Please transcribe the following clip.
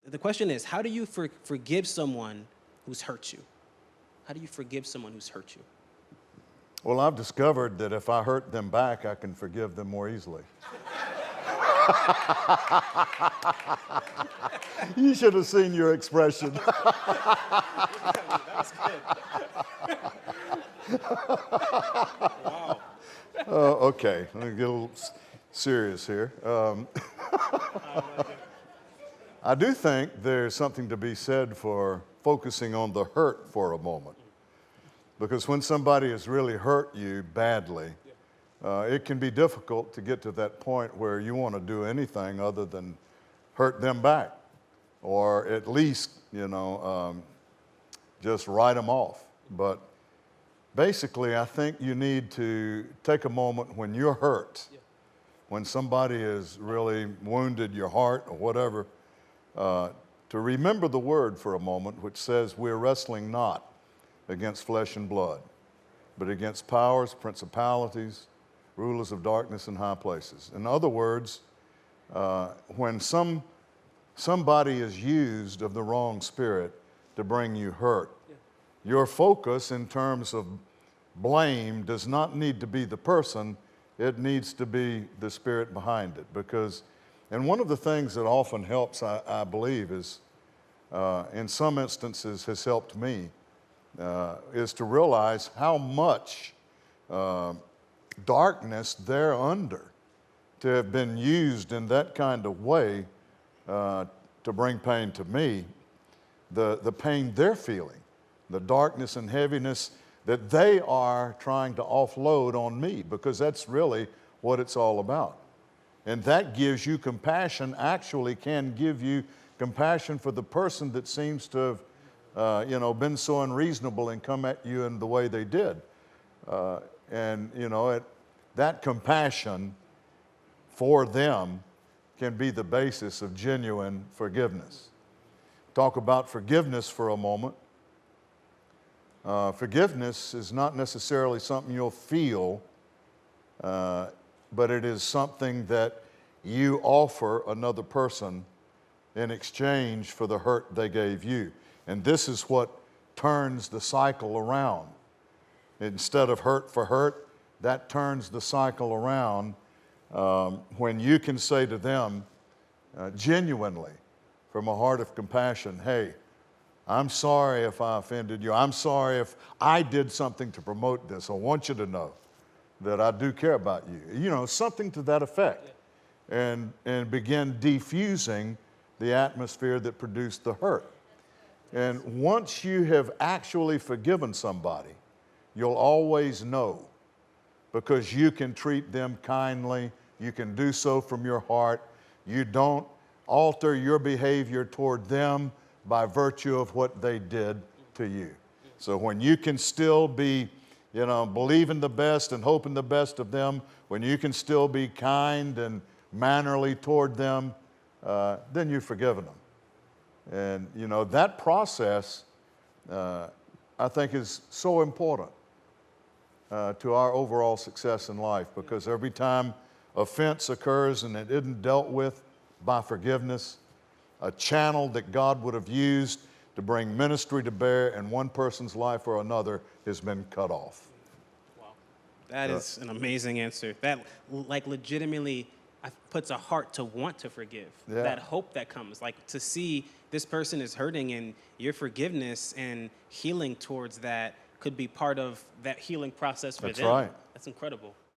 The question is, how do you forgive someone who's hurt you? How do you forgive someone who's hurt you? Well, I've discovered that if I hurt them back, I can forgive them more easily. You should have seen your expression. That was good. Wow. Okay, let me get a little serious here. I do think there's something to be said for focusing on the hurt for a moment. Because when somebody has really hurt you badly, it can be difficult to get to that point where you want to do anything other than hurt them back, or at least, just write them off. But basically, I think you need to take a moment when you're hurt, when somebody has really wounded your heart or whatever, to remember the word for a moment, which says we're wrestling not against flesh and blood, but against powers, principalities, rulers of darkness in high places. In other words, when somebody is used of the wrong spirit to bring you hurt, your focus in terms of blame does not need to be the person, it needs to be the spirit behind it. And one of the things that often helps, I believe, is, in some instances has helped me, is to realize how much darkness they're under to have been used in that kind of way to bring pain to me, the pain they're feeling, the darkness and heaviness that they are trying to offload on me, because that's really what it's all about. And that gives you compassion, actually can give you compassion for the person that seems to have been so unreasonable and come at you in the way they did. That compassion for them can be the basis of genuine forgiveness. Talk about forgiveness for a moment. Forgiveness is not necessarily something you'll feel, but it is something that you offer another person in exchange for the hurt they gave you. And this is what turns the cycle around. Instead of hurt for hurt, that turns the cycle around when you can say to them genuinely, from a heart of compassion, hey, I'm sorry if I offended you. I'm sorry if I did something to promote this. I want you to know that I do care about you. Something to that effect. And begin diffusing the atmosphere that produced the hurt. And once you have actually forgiven somebody, you'll always know, because you can treat them kindly, you can do so from your heart, you don't alter your behavior toward them by virtue of what they did to you. So when you can still be, believing the best and hoping the best of them, when you can still be kind and mannerly toward them, then you've forgiven them. And, that process, I think, is so important to our overall success in life, because every time offense occurs and it isn't dealt with by forgiveness, a channel that God would have used to bring ministry to bear in one person's life or another has been cut off. Wow. That is an amazing answer. That, legitimately puts a heart to want to forgive. Yeah. That hope that comes, to see this person is hurting, and your forgiveness and healing towards that could be part of that healing process for them. That's right. That's incredible.